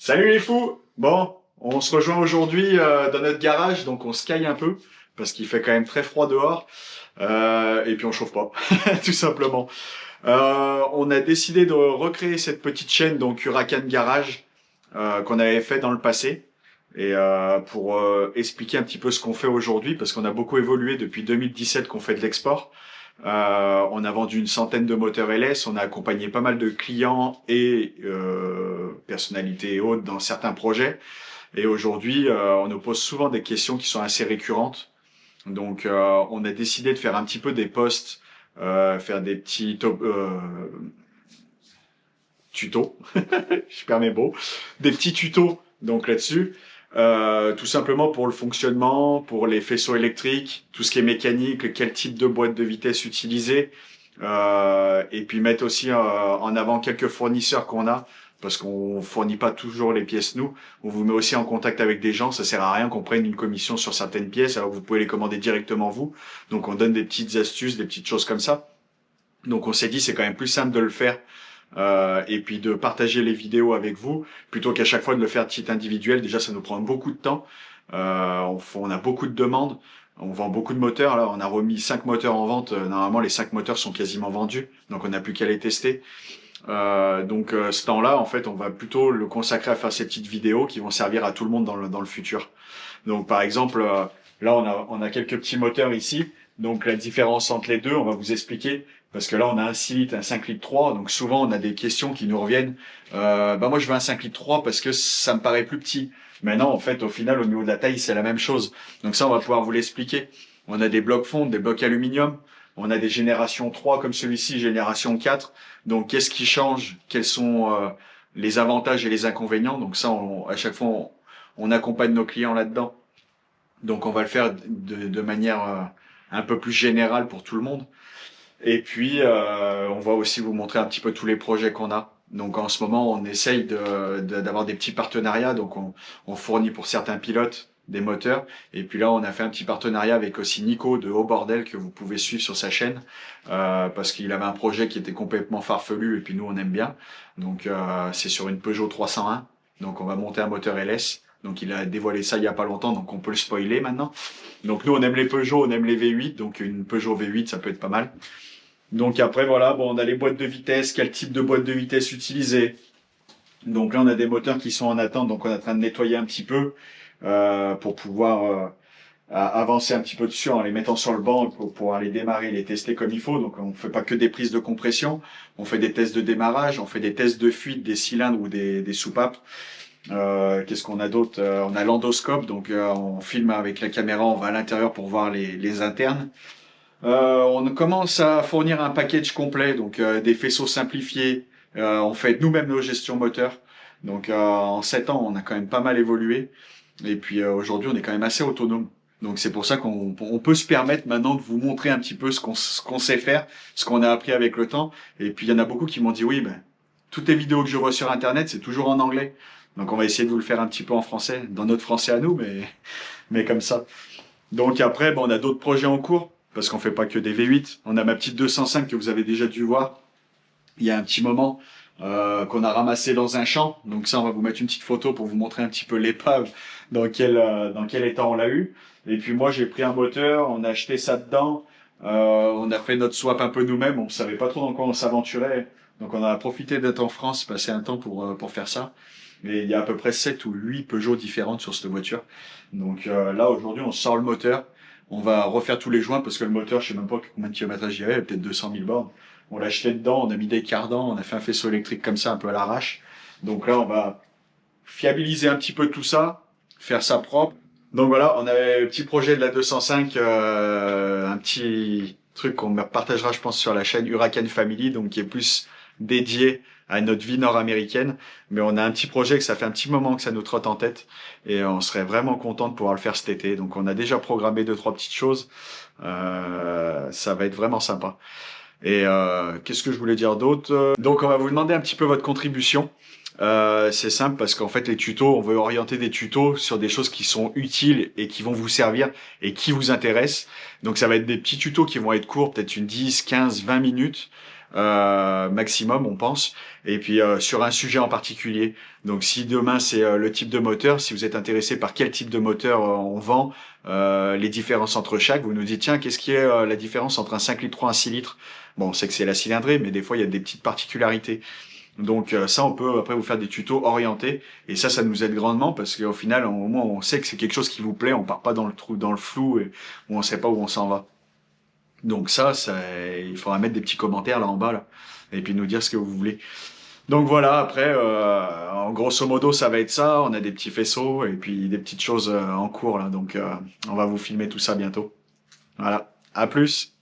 Salut les fous! Bon, on se rejoint aujourd'hui dans notre garage, donc on se caille un peu, parce qu'il fait quand même très froid dehors, et puis on chauffe pas, tout simplement. On a décidé de recréer cette petite chaîne, donc Huracan Garage, qu'on avait fait dans le passé, et pour expliquer un petit peu ce qu'on fait aujourd'hui, parce qu'on a beaucoup évolué depuis 2017 qu'on fait de l'export. On a vendu une centaine de moteurs LS, on a accompagné pas mal de clients et personnalités et autres dans certains projets. Et aujourd'hui, on nous pose souvent des questions qui sont assez récurrentes. Donc, on a décidé de faire un petit peu des posts, faire des petits tutos, je perds mes mots, des petits tutos donc là-dessus. Tout simplement pour le fonctionnement, pour les faisceaux électriques, tout ce qui est mécanique, quel type de boîte de vitesse utiliser, et puis mettre aussi en avant quelques fournisseurs qu'on a, parce qu'on fournit pas toujours les pièces nous. On vous met aussi en contact avec des gens, ça sert à rien qu'on prenne une commission sur certaines pièces, alors que vous pouvez les commander directement vous. Donc on donne des petites astuces, des petites choses comme ça. Donc on s'est dit c'est quand même plus simple de le faire et puis de partager les vidéos avec vous plutôt qu'à chaque fois de le faire titre individuel. Déjà ça nous prend beaucoup de temps, on a beaucoup de demandes, on vend beaucoup de moteurs. Là on a remis 5 moteurs en vente, normalement les 5 moteurs sont quasiment vendus, donc on n'a plus qu'à les tester. Ce temps-là en fait on va plutôt le consacrer à faire ces petites vidéos qui vont servir à tout le monde dans le futur. Donc par exemple là on a quelques petits moteurs ici, donc la différence entre les deux on va vous expliquer. Parce que là, on a un 6 litres, un 5 litres 3. Donc souvent, on a des questions qui nous reviennent. Moi, je veux un 5 litres 3 parce que ça me paraît plus petit. Mais non, en fait, au final, au niveau de la taille, c'est la même chose. Donc ça, on va pouvoir vous l'expliquer. On a des blocs fonte, des blocs aluminium. On a des générations 3 comme celui-ci, génération 4. Donc, qu'est-ce qui change? Quels sont les avantages et les inconvénients? Donc ça, à chaque fois, on accompagne nos clients là-dedans. Donc, on va le faire de manière un peu plus générale pour tout le monde. Et puis, on va aussi vous montrer un petit peu tous les projets qu'on a. Donc, en ce moment, on essaye d'avoir des petits partenariats. Donc, on fournit pour certains pilotes des moteurs. Et puis là, on a fait un petit partenariat avec aussi Nico de Haut Bordel que vous pouvez suivre sur sa chaîne parce qu'il avait un projet qui était complètement farfelu et puis nous, on aime bien. Donc, c'est sur une Peugeot 301. Donc, on va monter un moteur LS. Donc, il a dévoilé ça il y a pas longtemps, donc on peut le spoiler maintenant. Donc, nous, on aime les Peugeot, on aime les V8. Donc, une Peugeot V8, ça peut être pas mal. Donc après voilà, bon, on a les boîtes de vitesse, quel type de boîte de vitesse utiliser. Donc là on a des moteurs qui sont en attente, donc on est en train de nettoyer un petit peu pour pouvoir avancer un petit peu dessus en les mettant sur le banc pour pouvoir les démarrer, les tester comme il faut. Donc on fait pas que des prises de compression, on fait des tests de démarrage, on fait des tests de fuite des cylindres ou des soupapes. Qu'est-ce qu'on a d'autre? On a l'endoscope, donc on filme avec la caméra, on va à l'intérieur pour voir les internes. On commence à fournir un package complet, donc des faisceaux simplifiés. On fait nous-mêmes nos gestions moteurs. Donc en 7 ans, on a quand même pas mal évolué. Et puis aujourd'hui, on est quand même assez autonome. Donc c'est pour ça qu'on peut se permettre maintenant de vous montrer un petit peu ce qu'on sait faire, ce qu'on a appris avec le temps. Et puis il y en a beaucoup qui m'ont dit oui, ben toutes les vidéos que je vois sur Internet, c'est toujours en anglais. Donc on va essayer de vous le faire un petit peu en français, dans notre français à nous, mais comme ça. Donc après, on a d'autres projets en cours parce qu'on fait pas que des V8. On a ma petite 205 que vous avez déjà dû voir il y a un petit moment qu'on a ramassé dans un champ. Donc ça, on va vous mettre une petite photo pour vous montrer un petit peu l'épave dans quel état on l'a eu. Et puis moi, j'ai pris un moteur, on a acheté ça dedans, on a fait notre swap un peu nous-mêmes. On savait pas trop dans quoi on s'aventurait, donc on a profité d'être en France, passer un temps pour faire ça. Mais il y a à peu près 7 ou 8 Peugeot différentes sur cette voiture. Donc là, aujourd'hui, on sort le moteur. On va refaire tous les joints parce que le moteur, je sais même pas combien de kilométrage il y avait, peut-être 200 000 bornes. On l'a acheté dedans, on a mis des cardans, on a fait un faisceau électrique comme ça, un peu à l'arrache. Donc là, on va fiabiliser un petit peu tout ça, faire ça propre. Donc voilà, on avait le petit projet de la 205, un petit truc qu'on partagera, je pense, sur la chaîne Huracan Family, donc qui est plus dédié à notre vie nord-américaine. Mais on a un petit projet que ça fait un petit moment que ça nous trotte en tête et on serait vraiment content de pouvoir le faire cet été. Donc on a déjà programmé 2-3 petites choses. Ça va être vraiment sympa. Et qu'est-ce que je voulais dire d'autre? Donc on va vous demander un petit peu votre contribution. C'est simple parce qu'en fait les tutos, on veut orienter des tutos sur des choses qui sont utiles et qui vont vous servir et qui vous intéressent. Donc ça va être des petits tutos qui vont être courts, peut-être une 10, 15, 20 minutes. maximum, on pense. Et puis sur un sujet en particulier. Donc si demain c'est le type de moteur, si vous êtes intéressé par quel type de moteur on vend, les différences entre chaque, vous nous dites tiens, qu'est-ce qui est la différence entre un 5 litres 3 un 6 litres? Bon, on sait que c'est la cylindrée, mais des fois il y a des petites particularités. Donc ça, on peut après vous faire des tutos orientés et ça nous aide grandement parce qu'au final, au moins, on sait que c'est quelque chose qui vous plaît, on part pas dans le trou, dans le flou et où on sait pas où on s'en va. Donc ça, il faudra mettre des petits commentaires là en bas là et puis nous dire ce que vous voulez. Donc voilà, après, en grosso modo, ça va être ça. On a des petits faisceaux et puis des petites choses en cours là. Donc on va vous filmer tout ça bientôt. Voilà, à plus.